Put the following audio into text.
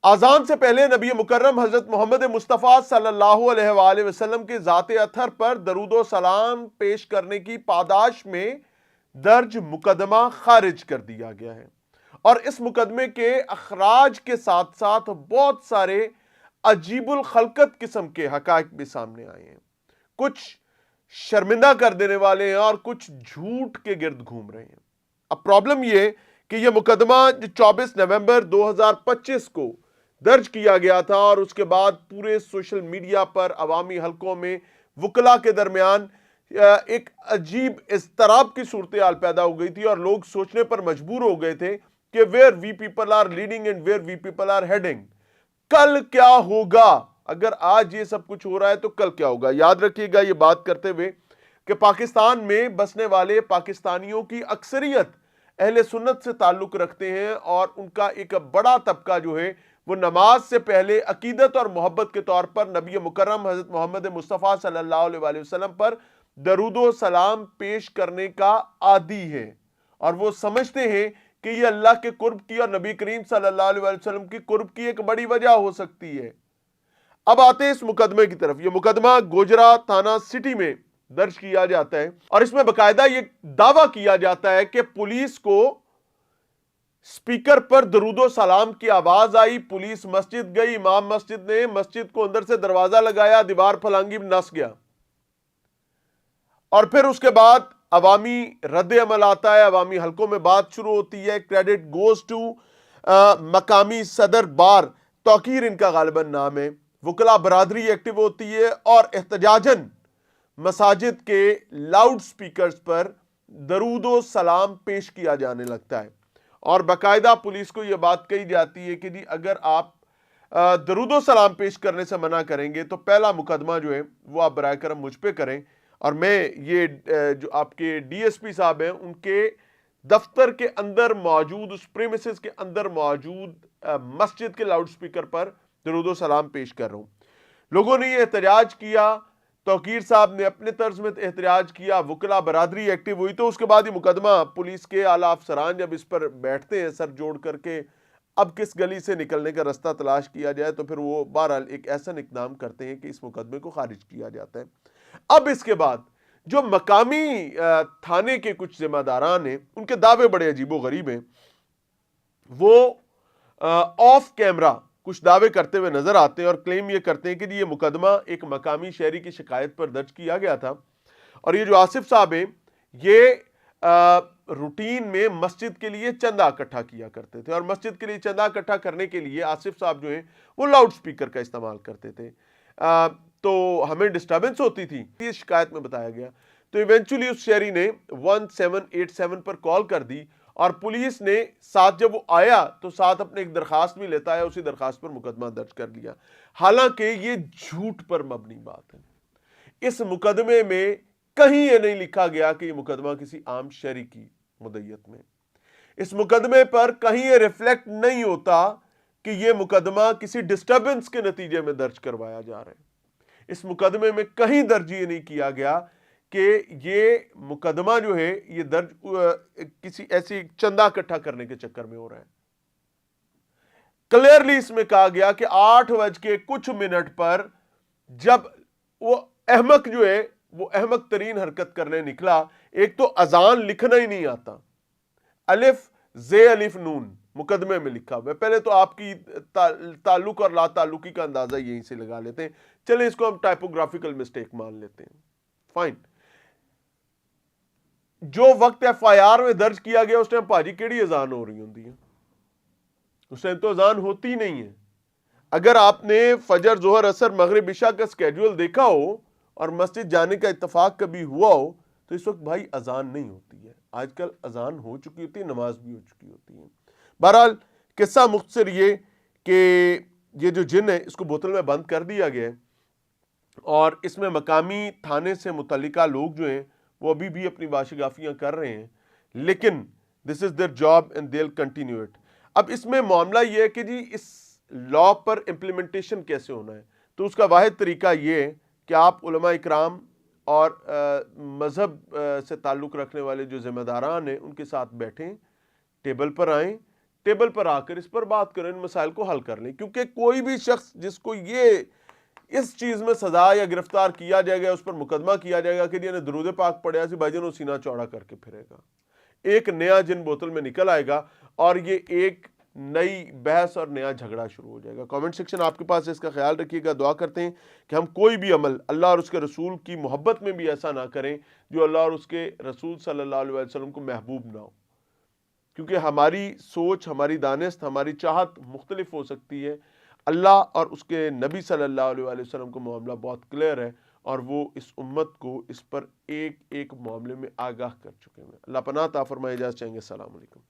اذان سے پہلے نبی مکرم حضرت محمد مصطفیٰ صلی اللہ علیہ وآلہ وسلم کے ذات اطہر پر درود و سلام پیش کرنے کی پاداش میں درج مقدمہ خارج کر دیا گیا ہے، اور اس مقدمے کے اخراج کے ساتھ ساتھ بہت سارے عجیب الخلقت قسم کے حقائق بھی سامنے آئے ہیں، کچھ شرمندہ کر دینے والے ہیں اور کچھ جھوٹ کے گرد گھوم رہے ہیں۔ اب پرابلم یہ کہ یہ مقدمہ جو 24 نومبر 2025 کو درج کیا گیا تھا، اور اس کے بعد پورے سوشل میڈیا پر عوامی حلقوں میں وکلاء کے درمیان ایک عجیب اضطراب کی صورتحال پیدا ہو گئی تھی، اور لوگ سوچنے پر مجبور ہو گئے تھے کہ where we people are leading and where we people are heading, کل کیا ہوگا؟ اگر آج یہ سب کچھ ہو رہا ہے تو کل کیا ہوگا؟ یاد رکھیے گا یہ بات کرتے ہوئے کہ پاکستان میں بسنے والے پاکستانیوں کی اکثریت اہل سنت سے تعلق رکھتے ہیں، اور ان کا ایک بڑا طبقہ جو ہے وہ نماز سے پہلے عقیدت اور محبت کے طور پر نبی مکرم حضرت محمد مصطفیٰ صلی اللہ علیہ وآلہ وسلم پر درود و سلام پیش کرنے کا عادی ہے، اور وہ سمجھتے ہیں کہ یہ اللہ کے قرب کی اور نبی کریم صلی اللہ علیہ وآلہ وسلم کی قرب کی ایک بڑی وجہ ہو سکتی ہے۔ اب آتے ہیں اس مقدمے کی طرف۔ یہ مقدمہ گوجرا تھانہ سٹی میں درج کیا جاتا ہے، اور اس میں باقاعدہ یہ دعویٰ کیا جاتا ہے کہ پولیس کو سپیکر پر درود و سلام کی آواز آئی، پولیس مسجد گئی، امام مسجد نے مسجد کو اندر سے دروازہ لگایا، دیوار پھلانگی نس گیا، اور پھر اس کے بعد عوامی رد عمل آتا ہے، عوامی حلقوں میں بات شروع ہوتی ہے۔ کریڈٹ گوز ٹو مقامی صدر بار توقیر ان کا غالباً نام ہے، وکلاء برادری ایکٹیو ہوتی ہے، اور احتجاجاً مساجد کے لاؤڈ سپیکرز پر درود و سلام پیش کیا جانے لگتا ہے، اور باقاعدہ پولیس کو یہ بات کہی جاتی ہے کہ جی اگر آپ درود و سلام پیش کرنے سے منع کریں گے تو پہلا مقدمہ جو ہے وہ آپ برائے کرم مجھ پہ کریں، اور میں یہ جو آپ کے ڈی ایس پی صاحب ہیں ان کے دفتر کے اندر موجود، اس پریمیسز کے اندر موجود مسجد کے لاؤڈ سپیکر پر درود و سلام پیش کر رہا ہوں۔ لوگوں نے یہ احتجاج کیا، توقیر صاحب نے اپنے طرز میں احتجاج کیا، وکلاء برادری ایکٹیو ہوئی، تو اس کے بعد یہ مقدمہ پولیس کے اعلیٰ افسران جب اس پر بیٹھتے ہیں سر جوڑ کر کے اب کس گلی سے نکلنے کا رستہ تلاش کیا جائے، تو پھر وہ بہرحال ایک ایسا اقدام کرتے ہیں کہ اس مقدمے کو خارج کیا جاتا ہے۔ اب اس کے بعد جو مقامی تھانے کے کچھ ذمہ داران ہیں ان کے دعوے بڑے عجیب و غریب ہیں، وہ آف کیمرہ کچھ دعوے کرتے ہوئے نظر آتے ہیں اور کلیم یہ کرتے ہیں کہ یہ مقدمہ ایک مقامی شہری کی شکایت پر درج کیا گیا تھا، اور یہ جو آصف صاحب ہیں یہ روٹین میں مسجد کے لیے چندہ اکٹھا کیا کرتے تھے، اور مسجد کے لیے چندہ اکٹھا کرنے کے لیے آصف صاحب جو ہیں وہ لاؤڈ سپیکر کا استعمال کرتے تھے، تو ہمیں ڈسٹربنس ہوتی تھی، یہ شکایت میں بتایا گیا۔ تو ایونچولی اس شہری نے 1787 پر کال کر دی، اور پولیس نے ساتھ جب وہ آیا تو ساتھ اپنے ایک درخواست بھی لیتا ہے، اسی درخواست پر مقدمہ درج کر لیا، حالانکہ یہ جھوٹ پر مبنی بات ہے۔ اس مقدمے میں کہیں یہ نہیں لکھا گیا کہ یہ مقدمہ کسی عام شہری کی مدعیت میں، اس مقدمے پر کہیں یہ ریفلیکٹ نہیں ہوتا کہ یہ مقدمہ کسی ڈسٹربنس کے نتیجے میں درج کروایا جا رہا ہے، اس مقدمے میں کہیں درج یہ نہیں کیا گیا کہ یہ مقدمہ جو ہے یہ درج کسی ایسی چندہ اکٹھا کرنے کے چکر میں ہو رہا ہے۔ کلیئرلی اس میں کہا گیا کہ 8:00 پر جب وہ احمق جو ہے وہ احمق ترین حرکت کرنے نکلا، ایک تو اذان لکھنا ہی نہیں آتا، الف زے الف نون مقدمے میں لکھا ہوا ہے، پہلے تو آپ کی تعلق اور لا تعلقی کا اندازہ یہیں سے لگا لیتے ہیں، چلیں اس کو ہم ٹائپوگرافیکل مسٹیک مان لیتے ہیں، فائن۔ جو وقت ایف آئی آر میں درج کیا گیا اس ٹائم پاجی کیڑی اذان ہو رہی ہوندی ہے؟ اس ٹائم تو اذان ہوتی نہیں ہے۔ اگر آپ نے فجر ظہر عصر مغرب عشاء کا سکیڈول دیکھا ہو اور مسجد جانے کا اتفاق کبھی ہوا ہو تو اس وقت بھائی اذان نہیں ہوتی ہے، آج کل اذان ہو چکی ہوتی ہے، نماز بھی ہو چکی ہوتی ہے۔ بہرحال قصہ مختصر یہ کہ یہ جو جن ہے اس کو بوتل میں بند کر دیا گیا ہے، اور اس میں مقامی تھانے سے متعلقہ لوگ جو ہیں وہ ابھی بھی اپنی باشگافیاں کر رہے ہیں، لیکن this is their job and they will continue it. اب اس میں معاملہ یہ ہے کہ جی اس لا پر امپلیمنٹیشن کیسے ہونا ہے، تو اس کا واحد طریقہ یہ ہے کہ آپ علماء اکرام اور مذہب سے تعلق رکھنے والے جو ذمہ داران ہیں ان کے ساتھ بیٹھیں، ٹیبل پر آئیں، ٹیبل پر آ کر اس پر بات کریں، ان مسائل کو حل کر لیں، کیونکہ کوئی بھی شخص جس کو یہ اس چیز میں سزا یا گرفتار کیا جائے گا، اس پر مقدمہ کیا جائے گا کہ جی نے درود پاک پڑھیا سی بھائی جان، وہ سینہ چوڑا کر کے پھرے گا، ایک نیا جن بوتل میں نکل آئے گا اور یہ ایک نئی بحث اور نیا جھگڑا شروع ہو جائے گا۔ کامنٹ سیکشن آپ کے پاس ہے، اس کا خیال رکھیے گا۔ دعا کرتے ہیں کہ ہم کوئی بھی عمل اللہ اور اس کے رسول کی محبت میں بھی ایسا نہ کریں جو اللہ اور اس کے رسول صلی اللہ علیہ وسلم کو محبوب نہ ہو، کیونکہ ہماری سوچ، ہماری دانست، ہماری چاہت مختلف ہو سکتی ہے۔ اللہ اور اس کے نبی صلی اللہ علیہ وآلہ وسلم کا معاملہ بہت کلیئر ہے، اور وہ اس امت کو اس پر ایک ایک معاملے میں آگاہ کر چکے ہیں۔ اللہ پناہ عطا فرمائے۔ اجازت چاہیں گے۔ السلام علیکم۔